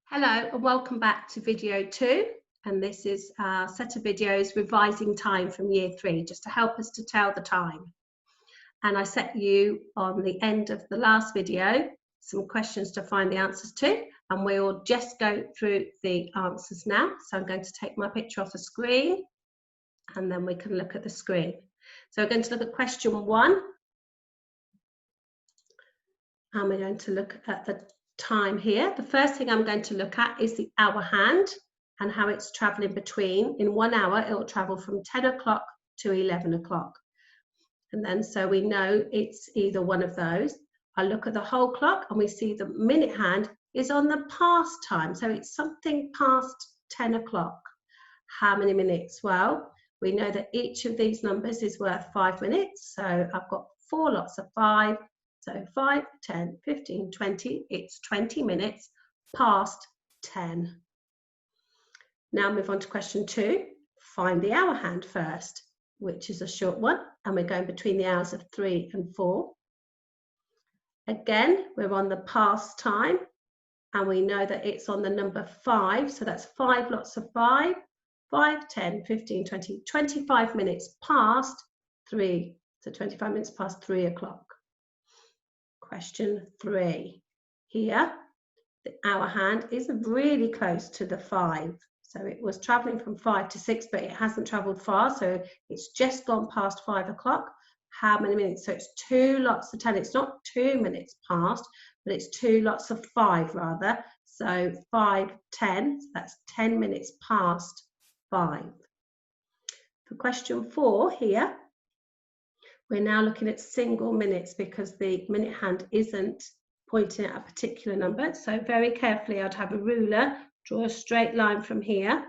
Hello and welcome back to video 2, and this is a set of videos revising time from year 3 just to help us to tell the time. And I set you on the end of the last video some questions to find the answers to, and we'll just go through the answers now. So I'm going to take my picture off the screen and then we can look at the screen. So we're going to look at question 1 and we're going to look at the time here. The first thing I'm going to look at is the hour hand and how it's traveling between. In 1 hour, it will travel from 10 o'clock to 11 o'clock. And then so we know it's either one of those. I look at the whole clock and we see the minute hand is on the past time. So it's something past 10 o'clock. How many minutes? Well, we know that each of these numbers is worth 5 minutes. So I've got 4 lots of 5. So 5, 10, 15, 20, it's 20 minutes past 10. Now move on to question 2. Find the hour hand first, which is a short one, and we're going between the hours of 3 and 4. Again, we're on the past time, and we know that it's on the number 5, so that's 5 lots of 5, 5, 10, 15, 20, 25 minutes past 3, so 25 minutes past 3 o'clock. Question 3. Here, the hour hand is really close to the 5. So it was travelling from 5 to 6, but it hasn't travelled far, so it's just gone past 5 o'clock. How many minutes? So it's 2 lots of 10. It's not 2 minutes past, but it's 2 lots of 5 rather. So 5, 10, so that's 10 minutes past 5. For question 4 here, we're now looking at single minutes because the minute hand isn't pointing at a particular number. So very carefully, I'd have a ruler, draw a straight line from here.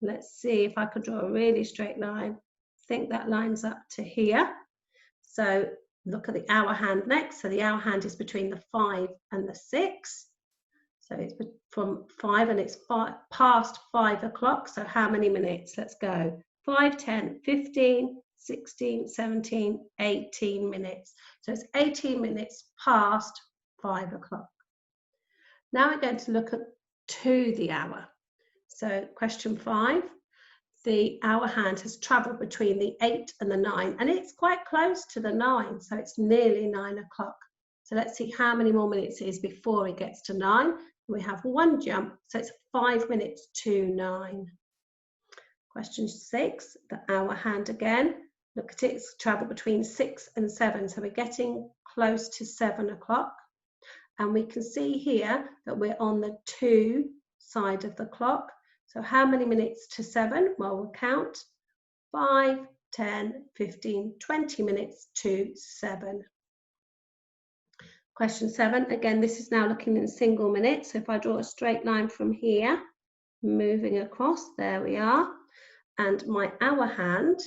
Let's see if I could draw a really straight line. I think that lines up to here. So look at the hour hand next. So the hour hand is between the 5 and the 6. So it's from 5 and it's past 5 o'clock. So how many minutes? Let's go. 5, 10, 15, 16, 17, 18 minutes. So it's 18 minutes past 5 o'clock. Now we're going to look at to the hour. So question 5, the hour hand has travelled between the 8 and the 9, and it's quite close to the 9, so it's nearly 9 o'clock. So let's see how many more minutes it is before it gets to 9. We have one jump, so it's 5 minutes to 9. Question 6, the hour hand again. Look at it, it's travelled between 6 and 7, so we're getting close to 7 o'clock. And we can see here that we're on the 2 side of the clock. So how many minutes to 7? Well, we'll count. 5, 10, 15, 20 minutes to 7. Question 7, again, this is now looking in single minutes. So if I draw a straight line from here, moving across, there we are. And my hour hand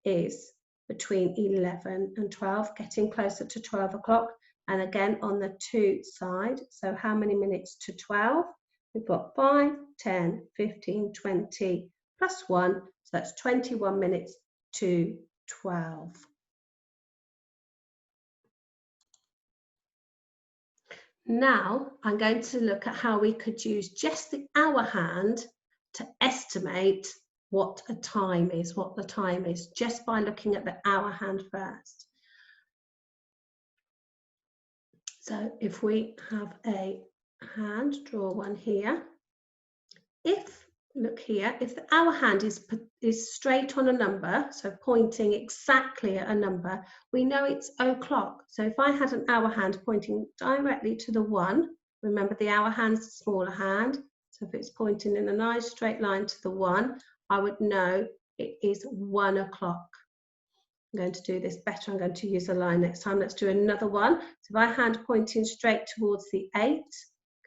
is between 11 and 12, getting closer to 12 o'clock, and again on the 2 side. So how many minutes to 12? We've got 5, 10, 15, 20 plus 1, so that's 21 minutes to 12. Now I'm going to look at how we could use just the hour hand to estimate what a time is, what the time is, just by looking at the hour hand first. So if we have a hand, draw one here. Look here, if the hour hand is straight on a number, so pointing exactly at a number, we know it's o'clock. So if I had an hour hand pointing directly to the 1, remember the hour hand's a smaller hand, so if it's pointing in a nice straight line to the 1, I would know it is 1 o'clock. I'm going to do this better. I'm going to use a line next time. Let's do another one. So if I hand pointing straight towards the 8,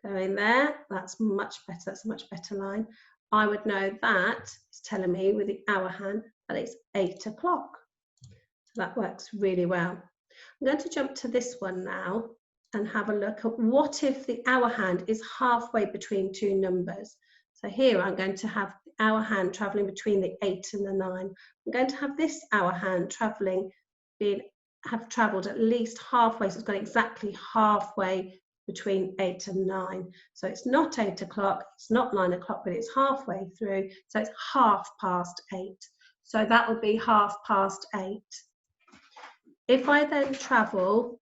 going there, that's much better. That's a much better line. I would know that it's telling me with the hour hand that it's 8 o'clock. So that works really well. I'm going to jump to this one now and have a look at what if the hour hand is halfway between 2 numbers. So here I'm going to have the hour hand travelling between the 8 and the 9. I'm going to have this hour hand have travelled at least halfway, so it's gone exactly halfway between 8 and 9. So it's not 8 o'clock, it's not 9 o'clock, but it's halfway through. So it's 8:30. So that would be 8:30. If I then travel,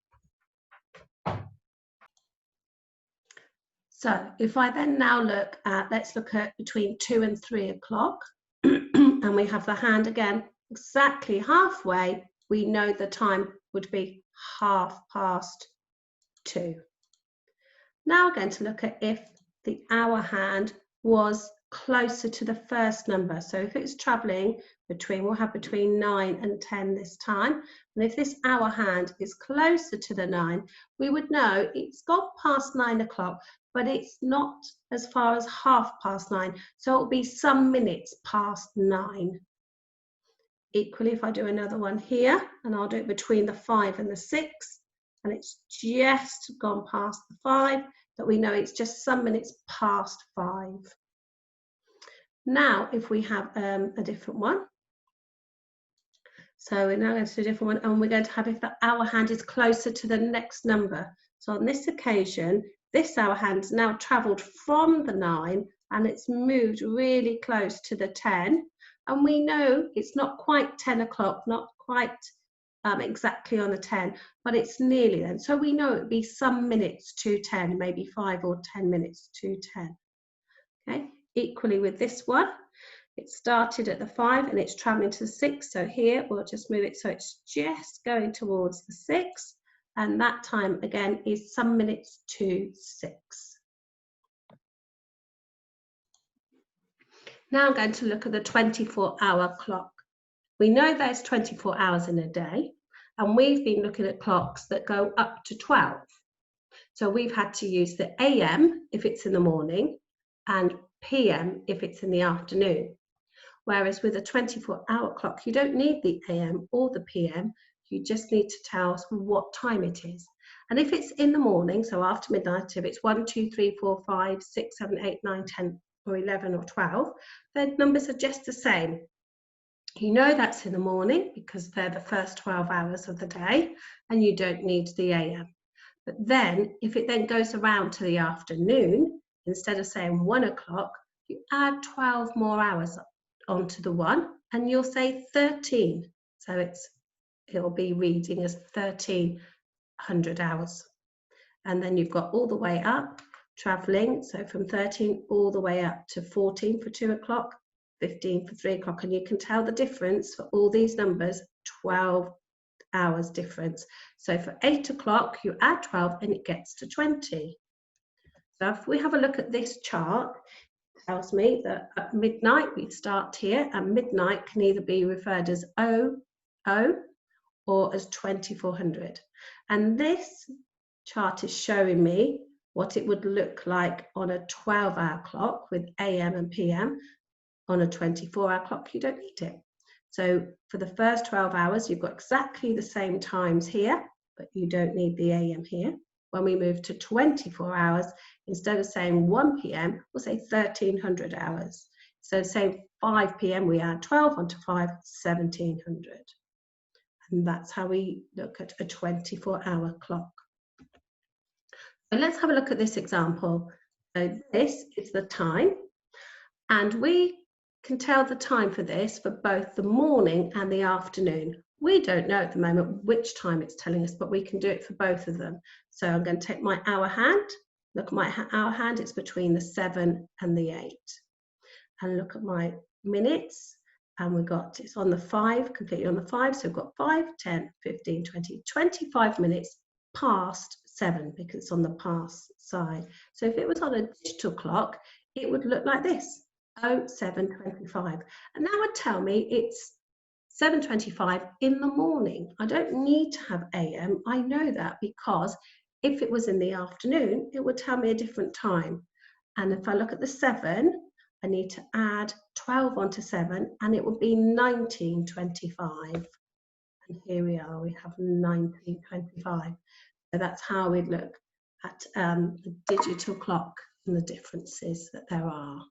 so if I then now look at, let's look at between 2 and 3 o'clock, and we have the hand again exactly halfway, we know the time would be 2:30. Now we're going to look at if the hour hand was closer to the first number. So if it's travelling between, we'll have between 9 and 10 this time. And if this hour hand is closer to the 9, we would know it's gone past 9 o'clock, but it's not as far as 9:30. So it'll be some minutes past 9. Equally, if I do another one here, and I'll do it between the 5 and the 6, and it's just gone past the 5, that we know it's just some minutes past 5. Now, if we have a different one, so we're now going to do a different one, and we're going to have if the hour hand is closer to the next number. So on this occasion, this hour hand's now travelled from the 9, and it's moved really close to the 10. And we know it's not quite 10 o'clock, not quite exactly on the 10, but it's nearly then. So we know it would be some minutes to 10, maybe 5 or 10 minutes to 10. Okay, equally with this one, it started at the 5 and it's traveling to the 6. So here we'll just move it so it's just going towards the 6. And that time again is some minutes to 6. Now I'm going to look at the 24-hour clock. We know there's 24 hours in a day, and we've been looking at clocks that go up to 12. So we've had to use the AM if it's in the morning and PM if it's in the afternoon. Whereas with a 24-hour clock, you don't need the AM or the PM, you just need to tell us what time it is. And if it's in the morning, so after midnight, if it's 1, 2, 3, 4, 5, 6, 7, 8, 9, 10, or 11 or 12, the numbers are just the same. You know that's in the morning because they're the first 12 hours of the day, and you don't need the AM. But then, if it then goes around to the afternoon, instead of saying 1 o'clock, you add 12 more hours onto the 1, and you'll say 13. So it'll be reading as 1300 hours. And then you've got all the way up, travelling, so from 13 all the way up to 14 for 2 o'clock, 15 for 3 o'clock, and you can tell the difference for all these numbers, 12 hours difference. So for 8 o'clock, you add 12 and it gets to 20. So if we have a look at this chart, it tells me that at midnight, we start here, and midnight can either be referred as 00 or as 2400. And this chart is showing me what it would look like on a 12-hour clock with AM and PM. On a 24-hour clock, you don't need it. So for the first 12 hours, you've got exactly the same times here, but you don't need the AM here. When we move to 24 hours, instead of saying 1 PM, we'll say 1300 hours. So say 5 PM, we add 12 onto 5, 1700. And that's how we look at a 24-hour clock. So let's have a look at this example. So this is the time, and we can tell the time for this for both the morning and the afternoon. We don't know at the moment which time it's telling us, but we can do it for both of them. So I'm going to take my hour hand, look at my hour hand, it's between the 7 and the 8. And look at my minutes, and we've got, it's on the 5, completely on the 5, so we've got 5, 10, 15, 20, 25 minutes past 7, because it's on the past side. So if it was on a digital clock, it would look like this, 07:25. And that would tell me it's 7:25 in the morning. I don't need to have AM. I know that because if it was in the afternoon, it would tell me a different time. And if I look at the 7, I need to add 12 onto 7, and it would be 19:25. And here we are, we have 19:25. So that's how we'd look at the digital clock and the differences that there are.